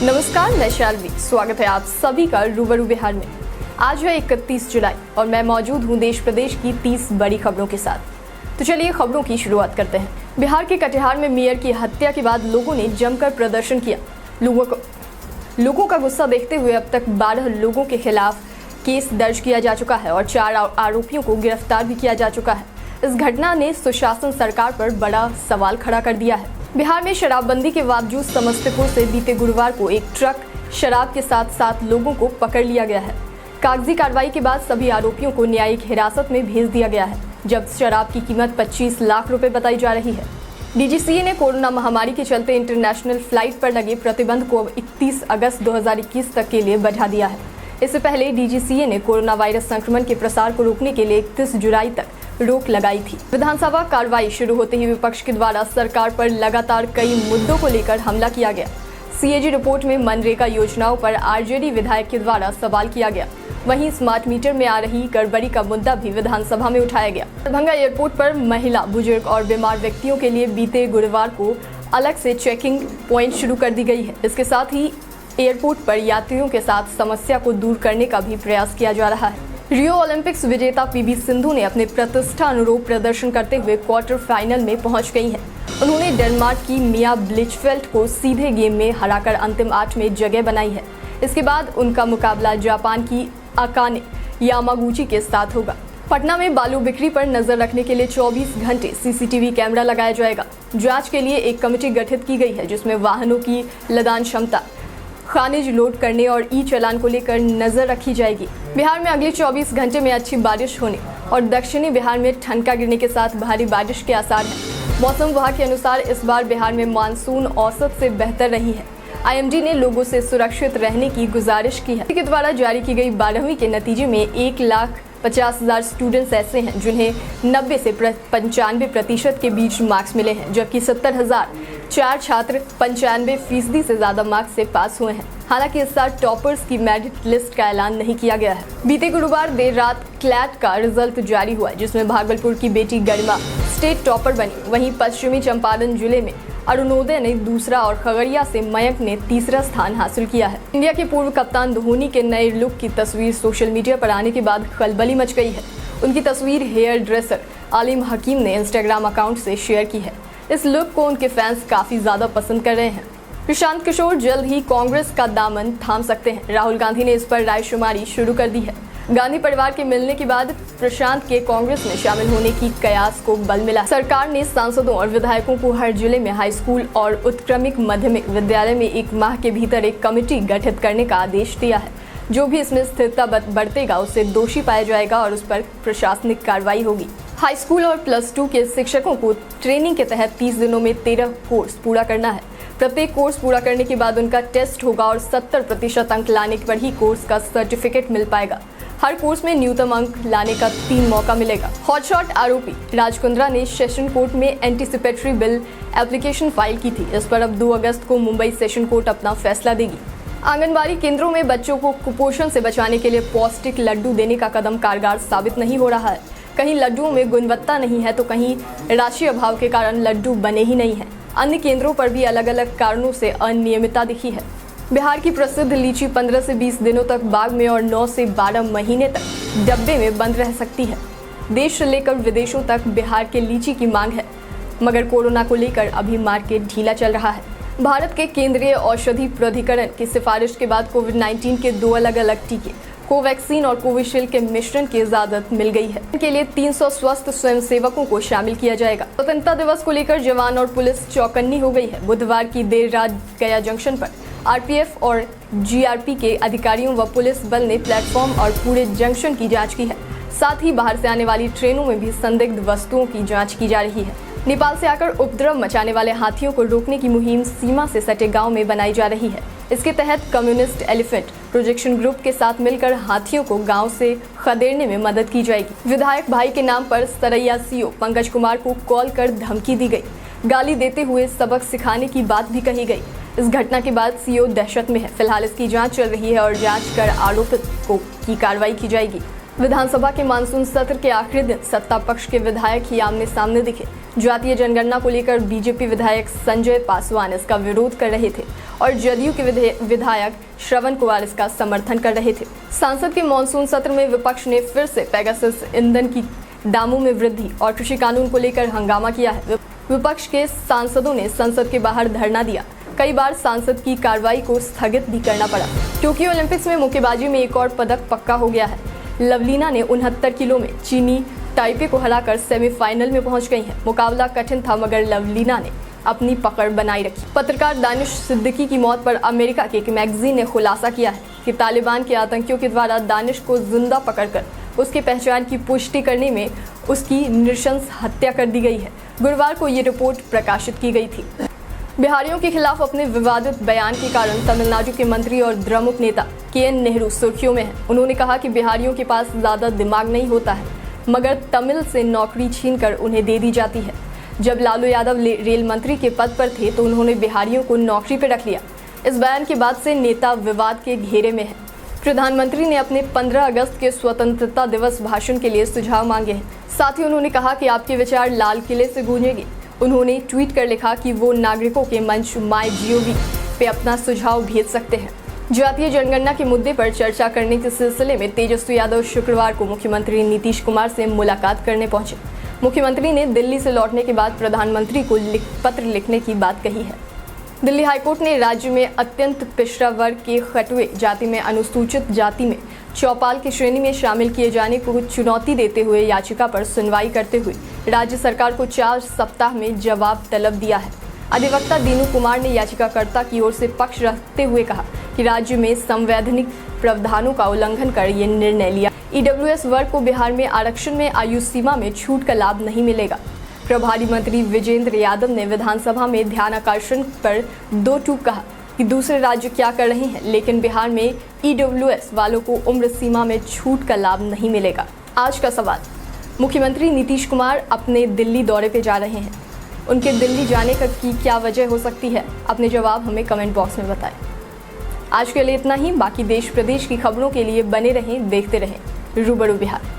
नमस्कार, मैं शालवी। स्वागत है आप सभी का रूबरू बिहार में। आज है 31 जुलाई और मैं मौजूद हूँ देश प्रदेश की 30 बड़ी खबरों के साथ। तो चलिए खबरों की शुरुआत करते हैं। बिहार के कटिहार में मेयर की हत्या के बाद लोगों ने जमकर प्रदर्शन किया। लोगों का गुस्सा देखते हुए अब तक 12 लोगों के खिलाफ केस दर्ज किया जा चुका है और 4 आरोपियों को गिरफ्तार भी किया जा चुका है। इस घटना ने सुशासन सरकार पर बड़ा सवाल खड़ा कर दिया है। बिहार में शराबबंदी के बावजूद समस्तीपुर से बीते गुरुवार को एक ट्रक शराब के साथ 7 लोगों को पकड़ लिया गया है। कागजी कार्रवाई के बाद सभी आरोपियों को न्यायिक हिरासत में भेज दिया गया है। जब्त शराब की कीमत 25 लाख रुपए बताई जा रही है। डीजीसीए ने कोरोना महामारी के चलते इंटरनेशनल फ्लाइट पर लगे प्रतिबंध को 31 अगस्त 2021 तक के लिए बढ़ा दिया है। इससे पहले डीजीसीए ने कोरोना वायरस संक्रमण के प्रसार को रोकने के लिए 31 जुलाई तक रोक लगाई थी। विधानसभा कार्रवाई शुरू होते ही विपक्ष के द्वारा सरकार पर लगातार कई मुद्दों को लेकर हमला किया गया। सीएजी रिपोर्ट में मनरेगा योजनाओं पर आरजेडी विधायक के द्वारा सवाल किया गया। वहीं स्मार्ट मीटर में आ रही गड़बड़ी का मुद्दा भी विधानसभा में उठाया गया। दरभंगा एयरपोर्ट पर महिला, बुजुर्ग और बीमार व्यक्तियों के लिए बीते गुरुवार को अलग से चेकिंग प्वाइंट शुरू कर दी गई है। इसके साथ ही एयरपोर्ट पर यात्रियों के साथ समस्या को दूर करने का भी प्रयास किया जा रहा है। रियो ओलंपिक्स विजेता पीवी सिंधु ने अपने प्रतिष्ठा अनुरूप प्रदर्शन करते हुए क्वार्टर फाइनल में पहुंच गई हैं। उन्होंने डेनमार्क की मिया ब्लिचफेल्ट को सीधे गेम में हराकर अंतिम 8 में जगह बनाई है। इसके बाद उनका मुकाबला जापान की अकाने यामागुची के साथ होगा। पटना में बालू बिक्री पर नजर रखने के लिए 24 घंटे सीसीटीवी कैमरा लगाया जाएगा। जांच के लिए एक कमेटी गठित की गई है जिसमें वाहनों की लदान क्षमता, खानिज लोड करने और ई चालान को लेकर नजर रखी जाएगी। बिहार में अगले 24 घंटे में अच्छी बारिश होने और दक्षिणी बिहार में ठनका गिरने के साथ भारी बारिश के आसार हैं। मौसम विभाग के अनुसार इस बार बिहार में मानसून औसत से बेहतर रही है। आईएमडी ने लोगों से सुरक्षित रहने की गुजारिश की है। के द्वारा जारी की गई 12वीं के नतीजे में 1,50,000 स्टूडेंट्स ऐसे हैं जिन्हें 90 से 95% के बीच मार्क्स मिले हैं, जबकि 70,004 छात्र 95% से ज्यादा मार्क्स से पास हुए हैं। हालांकि इस साल टॉपर्स की मेरिट लिस्ट का ऐलान नहीं किया गया है। बीते गुरुवार देर रात क्लैट का रिजल्ट जारी हुआ, जिसमें भागलपुर की बेटी गरिमा स्टेट टॉपर बनी। वहीं पश्चिमी चंपारण जिले में अरुणोदय ने दूसरा और खगड़िया से मयंक ने तीसरा स्थान हासिल किया है। इंडिया के पूर्व कप्तान धोनी के नए लुक की तस्वीर सोशल मीडिया पर आने के बाद खलबली मच गई है। उनकी तस्वीर हेयर ड्रेसर आलिम हकीम ने इंस्टाग्राम अकाउंट से शेयर की है। इस लुक को उनके फैंस काफी ज्यादा पसंद कर रहे हैं। प्रशांत किशोर जल्द ही कांग्रेस का दामन थाम सकते हैं। राहुल गांधी ने इस पर रायशुमारी शुरू कर दी है। गांधी परिवार के मिलने के बाद प्रशांत के कांग्रेस में शामिल होने की कयास को बल मिला। सरकार ने सांसदों और विधायकों को हर जिले में हाई स्कूल और उत्क्रमिक माध्यमिक विद्यालय में 1 माह के भीतर एक कमेटी गठित करने का आदेश दिया है। जो भी इसमें स्थिरता बरतेगा उसे दोषी पाया जाएगा और उस पर प्रशासनिक कार्रवाई होगी। हाई स्कूल और +2 के शिक्षकों को ट्रेनिंग के तहत 30 दिनों में 13 कोर्स पूरा करना है। प्रत्येक कोर्स पूरा करने के बाद उनका टेस्ट होगा और 70% अंक लाने पर ही कोर्स का सर्टिफिकेट मिल पाएगा। हर कोर्स में न्यूनतम अंक लाने का 3 मौका मिलेगा। हॉटशॉट आरोपी राज कुंद्रा ने सेशन कोर्ट में एंटीसिपेटरी बिल एप्लीकेशन फाइल की थी। इस पर अब 2 अगस्त को मुंबई सेशन कोर्ट अपना फैसला देगी। आंगनबाड़ी केंद्रों में बच्चों को कुपोषण से बचाने के लिए पौष्टिक लड्डू देने का कदम कारगर साबित नहीं हो रहा है। कहीं लड्डुओं में गुणवत्ता नहीं है तो कहीं राशि अभाव के कारण लड्डू बने ही नहीं हैं। अन्य केंद्रों पर भी अलग अलग कारणों से अनियमितता दिखी है। बिहार की प्रसिद्ध लीची 15 से 20 दिनों तक बाग में और 9 से 12 महीने तक डब्बे में बंद रह सकती है। देश से लेकर विदेशों तक बिहार के लीची की मांग है, मगर कोरोना को लेकर अभी मार्केट ढीला चल रहा है। भारत के केंद्रीय औषधि प्राधिकरण की सिफारिश के बाद कोविड-19 के 2 अलग अलग टीके कोवैक्सीन और कोविशील्ड के मिश्रण की इजाजत मिल गई है। इनके लिए 300 स्वस्थ स्वयंसेवकों को शामिल किया जाएगा। स्वतंत्रता दिवस को लेकर जवान और पुलिस चौकन्नी हो गई है। बुधवार की देर रात गया जंक्शन पर आरपीएफ और जीआरपी के अधिकारियों व पुलिस बल ने प्लेटफॉर्म और पूरे जंक्शन की जांच की है। साथ ही बाहर से आने वाली ट्रेनों में भी संदिग्ध वस्तुओं की जांच की जा रही है। नेपाल से आकर उपद्रव मचाने वाले हाथियों को रोकने की मुहिम सीमा से सटे गांव में बनाई जा रही है। इसके तहत कम्युनिस्ट एलिफेंट प्रोजेक्शन ग्रुप के साथ मिलकर हाथियों को गांव से खदेड़ने में मदद की जाएगी। विधायक भाई के नाम पर सरैया सीओ पंकज कुमार को कॉल कर धमकी दी गई। गाली देते हुए सबक सिखाने की बात भी कही गई। इस घटना के बाद सीओ दहशत में है। फिलहाल इसकी जांच चल रही है और जांच कर आरोपित की कार्रवाई की जाएगी। विधानसभा के मानसून सत्र के आखिरी दिन सत्ता पक्ष के विधायक ही आमने सामने दिखे। जातीय जनगणना को लेकर बीजेपी विधायक संजय पासवान इसका विरोध कर रहे थे और जदयू के विधायक श्रवण कुमार इसका समर्थन कर रहे थे। संसद के मानसून सत्र में विपक्ष ने फिर से पेगासस ईंधन की दामों में वृद्धि और कृषि कानून को लेकर हंगामा किया है। विपक्ष के सांसदों ने संसद के बाहर धरना दिया। कई बार सांसद की कार्रवाई को स्थगित भी करना पड़ा। टोक्यो ओलंपिक्स में मुक्केबाजी में एक और पदक पक्का हो गया है। लवलीना ने 69 किलो में चीनी ताइपे को हराकर सेमीफाइनल में पहुंच गई है। मुकाबला कठिन था मगर लवलीना ने अपनी पकड़ बनाई रखी। पत्रकार दानिश सिद्दीकी की मौत पर अमेरिका के एक मैगजीन ने खुलासा किया है कि तालिबान के आतंकियों के द्वारा दानिश को जिंदा पकड़कर उसकी पहचान की पुष्टि करने में उसकी नृशंस हत्या कर दी गई है। गुरुवार को ये रिपोर्ट प्रकाशित की गई थी। बिहारियों के खिलाफ अपने विवादित बयान के कारण तमिलनाडु के मंत्री और द्रमुक नेता KN नेहरू सुर्खियों में हैं। उन्होंने कहा कि बिहारियों के पास ज़्यादा दिमाग नहीं होता है मगर तमिल से नौकरी छीनकर उन्हें दे दी जाती है। जब लालू यादव रेल मंत्री के पद पर थे तो उन्होंने बिहारियों को नौकरी पर रख लिया। इस बयान के बाद से नेता विवाद के घेरे में है। प्रधानमंत्री ने अपने 15 अगस्त के स्वतंत्रता दिवस भाषण के लिए सुझाव मांगे हैं। साथ ही उन्होंने कहा कि आपके विचार लाल किले से गूंजेंगे। उन्होंने ट्वीट कर लिखा कि वो नागरिकों के मंच MyGov पे अपना सुझाव भेज सकते हैं। जातीय जनगणना के मुद्दे पर चर्चा करने के सिलसिले में तेजस्वी यादव शुक्रवार को मुख्यमंत्री नीतीश कुमार से मुलाकात करने पहुंचे। मुख्यमंत्री ने दिल्ली से लौटने के बाद प्रधानमंत्री को पत्र लिखने की बात कही है। दिल्ली हाईकोर्ट ने राज्य में अत्यंत पिछड़ा वर्ग के खटुए जाति में अनुसूचित जाति में चौपाल की श्रेणी में शामिल किए जाने को चुनौती देते हुए याचिका पर सुनवाई करते हुए राज्य सरकार को 4 सप्ताह में जवाब तलब दिया है। अधिवक्ता दीनू कुमार ने याचिकाकर्ता की ओर से पक्ष रखते हुए कहा कि राज्य में संवैधानिक प्रावधानों का उल्लंघन कर ये निर्णय लिया। EWS वर्ग को बिहार में आरक्षण में आयु सीमा में छूट का लाभ नहीं मिलेगा। प्रभारी मंत्री विजेंद्र यादव ने विधानसभा में ध्यान आकर्षण पर 2 टूक कहा कि दूसरे राज्य क्या कर रहे हैं लेकिन बिहार में EWS वालों को उम्र सीमा में छूट का लाभ नहीं मिलेगा। आज का सवाल, मुख्यमंत्री नीतीश कुमार अपने दिल्ली दौरे पे जा रहे हैं। उनके दिल्ली जाने की क्या वजह हो सकती है? अपने जवाब हमें कमेंट बॉक्स में बताएं। आज के लिए इतना ही। बाकी देश प्रदेश की खबरों के लिए बने रहें, देखते रहें रूबरू बिहार।